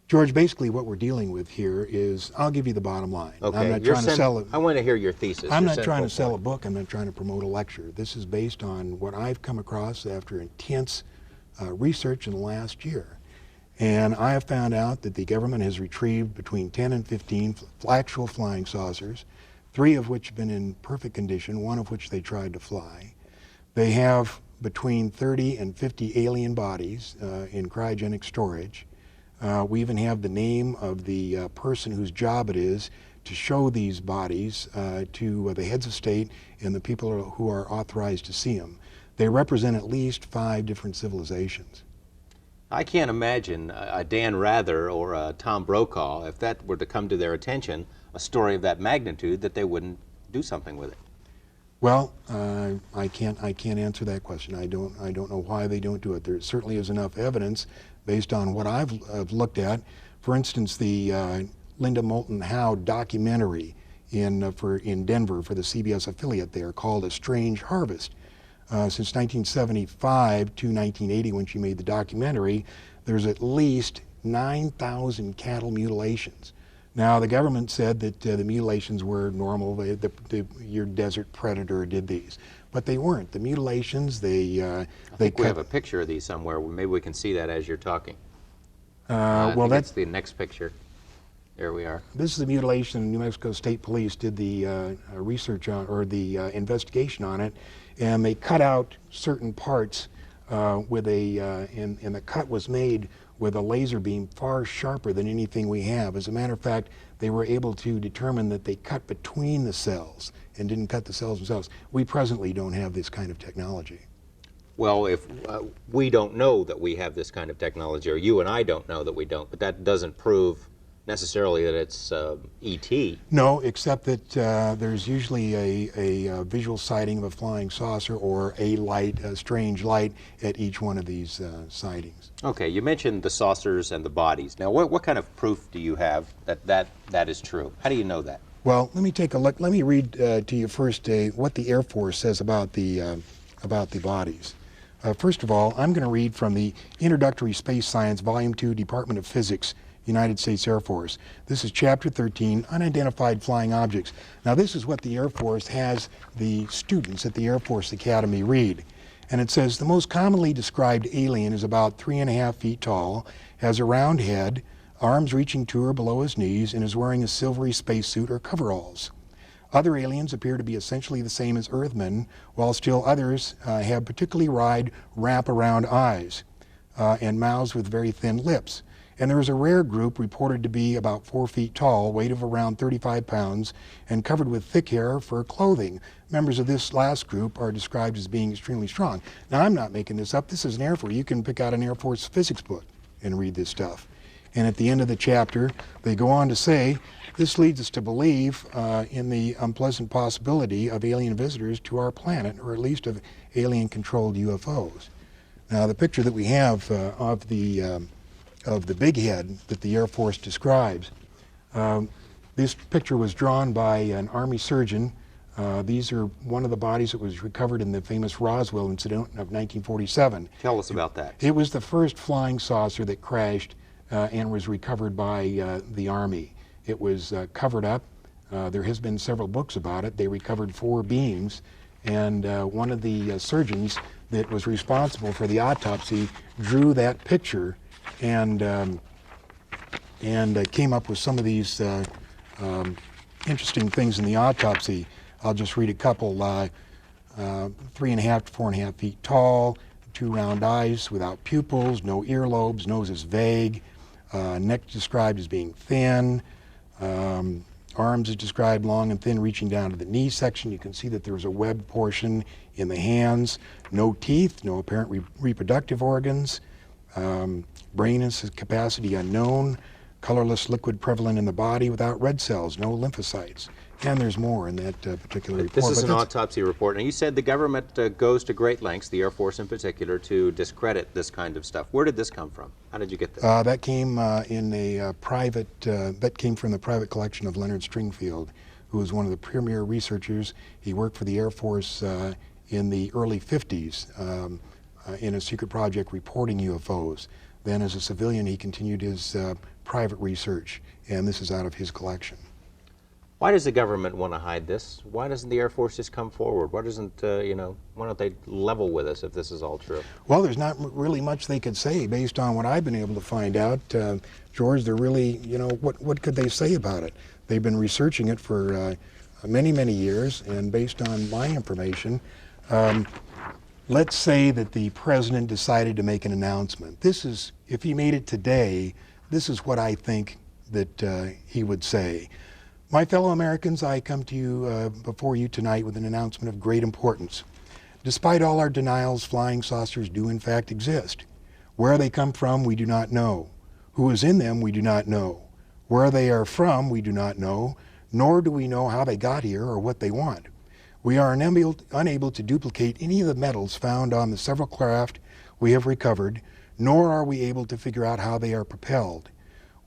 George, basically what we're dealing with here is, I'll give you the bottom line. Okay. I'm not trying to sell it. I want to hear your thesis. I'm not trying to sell a book. I'm not trying to promote a lecture. This is based on what I've come across after intense research in the last year. And I have found out that the government has retrieved between 10 and 15 actual flying saucers, 3 of which have been in perfect condition, 1 of which they tried to fly. They have between 30 and 50 alien bodies in cryogenic storage. We even have the name of the person whose job it is to show these bodies to the heads of state and the people who are authorized to see them. They represent at least 5 different civilizations. I can't imagine a Dan Rather or a Tom Brokaw, if that were to come to their attention, a story of that magnitude, that they wouldn't do something with it. Well, I can't answer that question. I don't know why they don't do it. There certainly is enough evidence based on what I've looked at. For instance, the Linda Moulton Howe documentary in Denver for the CBS affiliate there, called A Strange Harvest. Since 1975 to 1980, when she made the documentary, there's at least 9,000 cattle mutilations. Now, the government said that the mutilations were normal. Your desert predator did these, but they weren't. The mutilations, I think we have a picture of these somewhere. Maybe we can see that as you're talking. Well, that's the next picture. There we are. This is the mutilation. New Mexico State Police did the research on, or the investigation on it, and they cut out certain parts with and the cut was made with a laser beam far sharper than anything we have. As a matter of fact, they were able to determine that they cut between the cells and didn't cut the cells themselves. We presently don't have this kind of technology. Well, if we don't know that we have this kind of technology, or you and I don't know that we don't, but that doesn't prove necessarily that it's ET. No, except that there's usually a visual sighting of a flying saucer or a strange light at each one of these sightings. Okay, you mentioned the saucers and the bodies. Now, what kind of proof do you have that is true? How do you know that? Well, let me take a look. Let me read to you first what the Air Force says about the bodies. First of all, I'm going to read from the Introductory Space Science, Volume 2, Department of Physics, United States Air Force. This is Chapter 13, Unidentified Flying Objects. Now, this is what the Air Force has the students at the Air Force Academy read. And it says, the most commonly described alien is about 3.5 feet tall, has a round head, arms reaching to or below his knees, and is wearing a silvery spacesuit or coveralls. Other aliens appear to be essentially the same as Earthmen, while still others have particularly wide wrap-around eyes and mouths with very thin lips. And there is a rare group reported to be about 4 feet tall, weight of around 35 pounds, and covered with thick hair for clothing. Members of this last group are described as being extremely strong. Now, I'm not making this up. This is an Air Force. You can pick out an Air Force physics book and read this stuff. And at the end of the chapter, they go on to say, this leads us to believe in the unpleasant possibility of alien visitors to our planet, or at least of alien-controlled UFOs. Now, the picture that we have of the big head that the Air Force describes. This picture was drawn by an Army surgeon. These are one of the bodies that was recovered in the famous Roswell incident of 1947. Tell us about that. It was the first flying saucer that crashed and was recovered by the Army. It was covered up. There has been several books about it. They recovered 4 beings, and one of the surgeons that was responsible for the autopsy drew that picture and came up with some of these interesting things in the autopsy. I'll just read a couple. 3.5 to 4.5 feet tall, 2 round eyes without pupils, no earlobes, nose is vague, neck described as being thin, arms is described long and thin, reaching down to the knee section. You can see that there's a webbed portion in the hands, no teeth, no apparent reproductive organs. Brain and capacity unknown, colorless liquid prevalent in the body without red cells, no lymphocytes. And there's more in that particular report. This is an autopsy report. And you said the government goes to great lengths, the Air Force in particular, to discredit this kind of stuff. Where did this come from? How did you get this? That came in a that came from the private collection of Leonard Stringfield, who was one of the premier researchers. He worked for the Air Force in the early 50s. in a secret project reporting UFOs. Then as a civilian, he continued his private research, and this is out of his collection. Why does the government want to hide this? Why doesn't the Air Force just come forward? Why doesn't, why don't they level with us if this is all true? Well, there's not really much they could say based on what I've been able to find out. George, they're really, what could they say about it? They've been researching it for many, many years, and based on my information, let's say that the president decided to make an announcement. This is, if he made it today, this is what I think that he would say. My fellow Americans, I come to you before you tonight with an announcement of great importance. Despite all our denials, flying saucers do in fact exist. Where they come from, we do not know. Who is in them, we do not know. Where they are from, we do not know, nor do we know how they got here or what they want. We are unable to duplicate any of the metals found on the several craft we have recovered, nor are we able to figure out how they are propelled.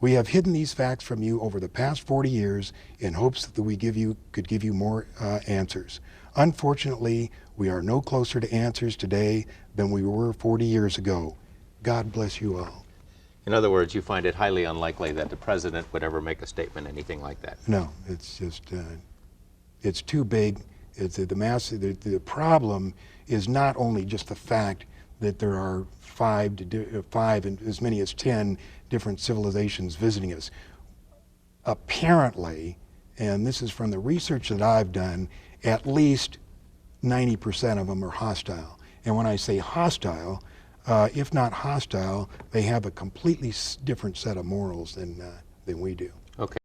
We have hidden these facts from you over the past 40 years in hopes that we could give you more answers. Unfortunately, we are no closer to answers today than we were 40 years ago. God bless you all. In other words, you find it highly unlikely that the president would ever make a statement, anything like that. No, it's just, it's too big. It's the problem is not only just the fact that there are five and as many as 10 different civilizations visiting us. Apparently, and this is from the research that I've done, at least 90% of them are hostile. And when I say hostile, if not hostile, they have a completely different set of morals than we do. Okay.